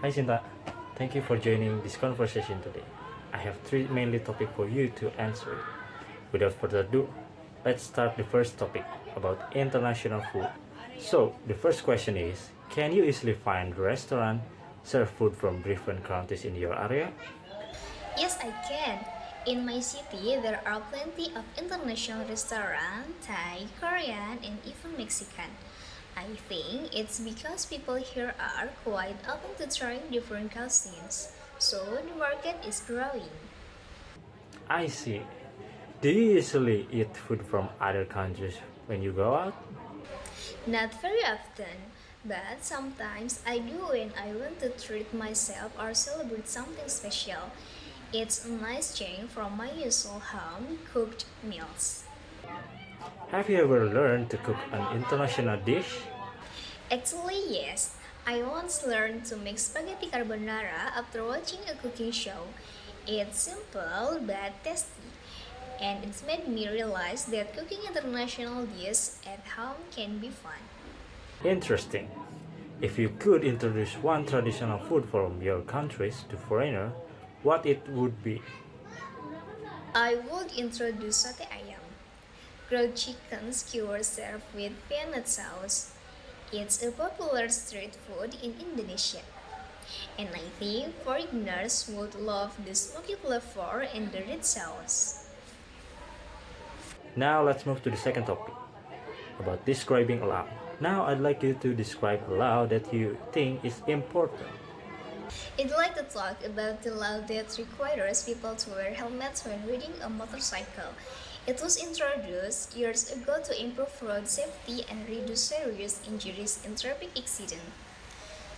Hi Sinta, thank you for joining this conversation today. I have three mainly topics for you to answer. Without further ado, let's start the first topic about international food. So, the first question is, can you easily find restaurant serve food from different countries in your area? Yes, I can. In my city, there are plenty of international restaurants, Thai, Korean, and even Mexican. I think it's because people here are quite open to trying different cuisines, so the market is growing. I see. Do you usually eat food from other countries when you go out? Not very often, but sometimes I do when I want to treat myself or celebrate something special. It's a nice change from my usual home cooked meals. Have you ever learned to cook an international dish? Actually, yes. I once learned to make spaghetti carbonara after watching a cooking show. It's simple but tasty, and it's made me realize that cooking international dishes at home can be fun. Interesting. If you could introduce one traditional food from your countries to foreigner, what it would be? I would introduce sate ayam, grilled chicken skewers served with peanut sauce. It's a popular street food in Indonesia, and I think foreigners would love the smoky flavor and the red sauce. Now let's move to the second topic about describing aloud. Now I'd like you to describe aloud that you think is important. I'd like to talk about the law that requires people to wear helmets when riding a motorcycle. It was introduced years ago to improve road safety and reduce serious injuries in traffic accidents.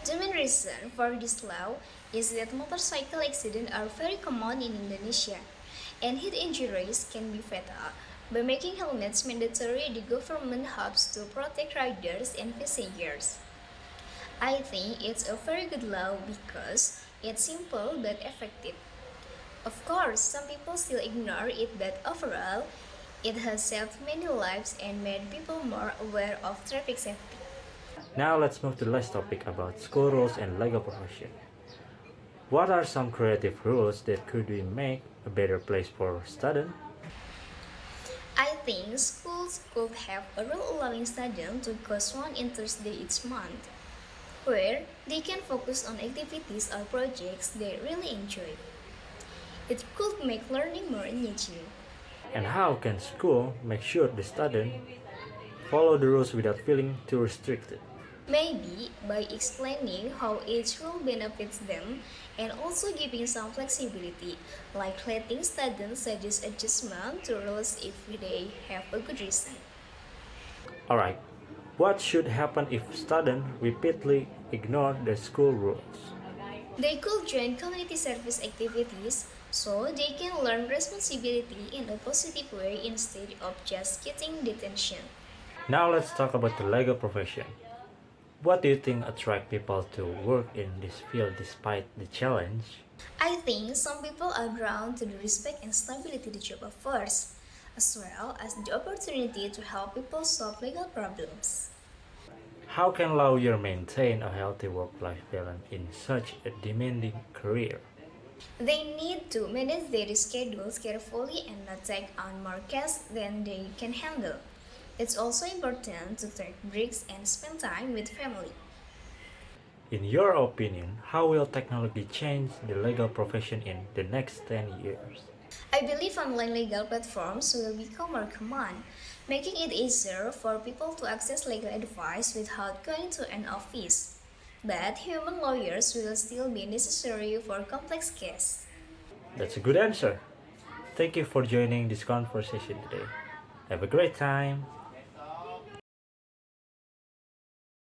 The main reason for this law is that motorcycle accidents are very common in Indonesia, and head injuries can be fatal. By making helmets mandatory, the government hopes to protect riders and passengers. I think it's a very good law because it's simple but effective. Of course, some people still ignore it, but overall, it has saved many lives and made people more aware of traffic safety. Now let's move to the last topic about school rules and legal profession. What are some creative rules that could we make a better place for students? I think schools could have a rule allowing students to course one Thursday each month, where they can focus on activities or projects they really enjoy. It could make learning more engaging. And how can school make sure the student follow the rules without feeling too restricted? Maybe by explaining how each rule benefits them and also giving some flexibility, like letting students suggest adjustment to rules if they have a good reason. Alright, what should happen if students repeatedly ignore the school rules? They could join community service activities so they can learn responsibility in a positive way instead of just getting detention. Now let's talk about the legal profession. What do you think attract people to work in this field despite the challenge? I think some people are drawn to the respect and stability the job offers, as well as the opportunity to help people solve legal problems. How can lawyer maintain a healthy work-life balance in such a demanding career? They need to manage their schedules carefully and not take on more cases than they can handle. It's also important to take breaks and spend time with family. In your opinion, how will technology change the legal profession in the next 10 years? I believe online legal platforms will become more common, making it easier for people to access legal advice without going to an office. But human lawyers will still be necessary for complex cases. That's a good answer. Thank you for joining this conversation today. Have a great time.